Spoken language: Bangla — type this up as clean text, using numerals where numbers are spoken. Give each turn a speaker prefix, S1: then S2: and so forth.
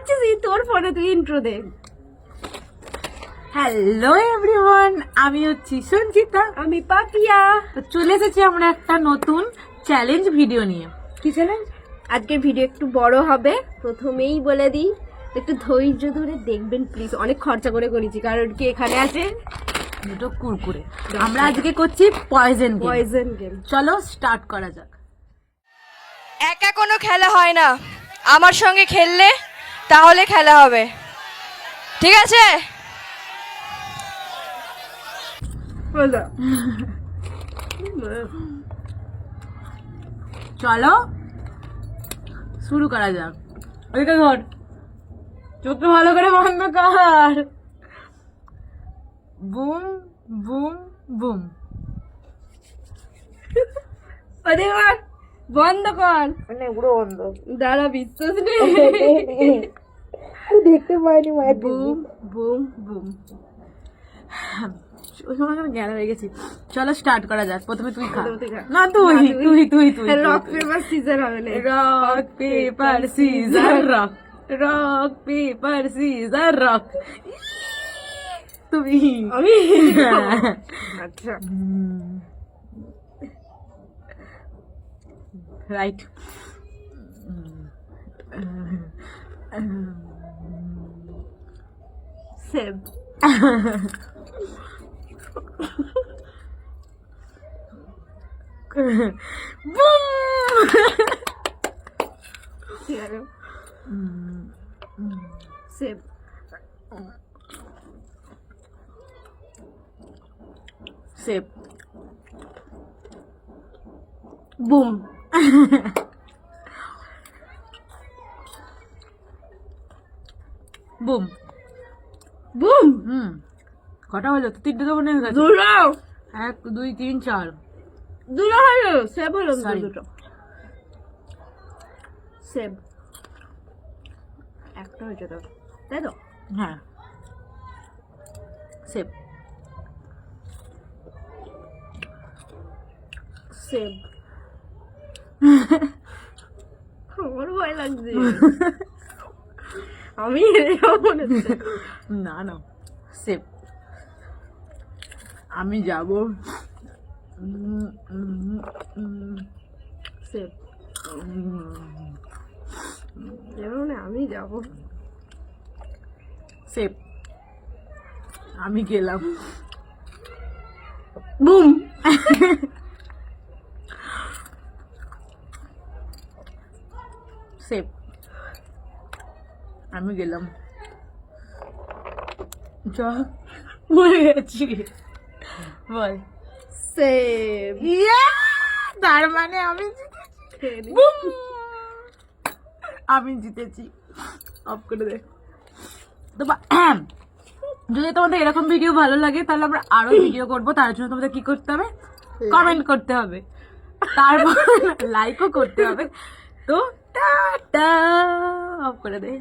S1: করছিস তোর ফোনে, তুই ইন্ট্রো দে।
S2: হ্যালো এভরিওয়ান, আমি হচ্ছি সঞ্চিতা,
S1: আমি পাপিয়া।
S2: তো চলে এসেছি আমরা একটা নতুন চ্যালেঞ্জ ভিডিও নিয়ে।
S1: কি চ্যালেঞ্জ? আজকের ভিডিও একটু বড় হবে, প্রথমেই বলে দিই, একটু ধৈর্য ধরে দেখবেন প্লিজ। অনেক খরচা করে করেছি, কারণ কি এখানে আছে
S2: দুটো কুরকুরে। আমরা আজকে করছি পয়জন গেম।
S1: Poison game.
S2: চলো স্টার্ট করা যাক।
S3: একা কোনো খেলা হয় না, আমার সঙ্গে খেললে তাহলে খেলা হবে, ঠিক আছে?
S2: চলো শুরু করা যাক। ওইটা ধর, চোখটা ভালো করে বন্ধ কর। Boom boom boom.
S1: বন্ধ কর,
S2: মানে পুরো বন্ধ।
S1: দাঁড়া, বিশ্বাস নেই।
S2: দেখতে পাইনি
S1: বুম বুম বুম।
S2: ওই সময় আমি জ্ঞান হয়ে গেছি। চলো স্টার্ট করা যাক। প্রথমে তুই খা।
S1: প্রথমে তুই খা।
S2: না তুই
S1: না,
S2: তুই তুই তুই
S1: রক পেপার সিজার হবে না।
S2: Rock paper scissor rock, rock paper scissor rock. তুমি
S1: আমি আচ্ছা,
S2: রাইট।
S1: সেভ। ঠিক আছে, save.
S2: Save.
S1: Broom.
S2: Boom
S1: boom.
S2: কটা হলো? তো তিনটে তো মনে হয়ে গেছে।
S1: দুটো
S2: 1 2 3 4।
S1: দুটো হলো, সেভ হলো না,
S2: Sorry.
S1: দুটো সেভ। একটা হয়েছে তো, তাই তো?
S2: হ্যাঁ, সেভ।
S1: সেভ। আমার ভয় লাগছে, আমি হেরে যাবো মনে হচ্ছে।
S2: না না, সেভ। আমি যাব।
S1: সেভ। যেমন আমি যাবো।
S2: সেভ। আমি গেলাম।
S1: বুম।
S2: সেভ। আমি গেলাম। চল, মরে গেছি। বল।
S1: সেভ।
S2: তার মানে আমি জিতেছি। বুম! আমি জিতেছি। অফ করে দে। তো যদি তোমাদের এরকম ভিডিও ভালো লাগে, তাহলে আমরা আরো ভিডিও করবো। তার জন্য তোমাদের কি করতে হবে? কমেন্ট করতে হবে, তারপর লাইকও করতে হবে। তো টাটা, অফ করে দে।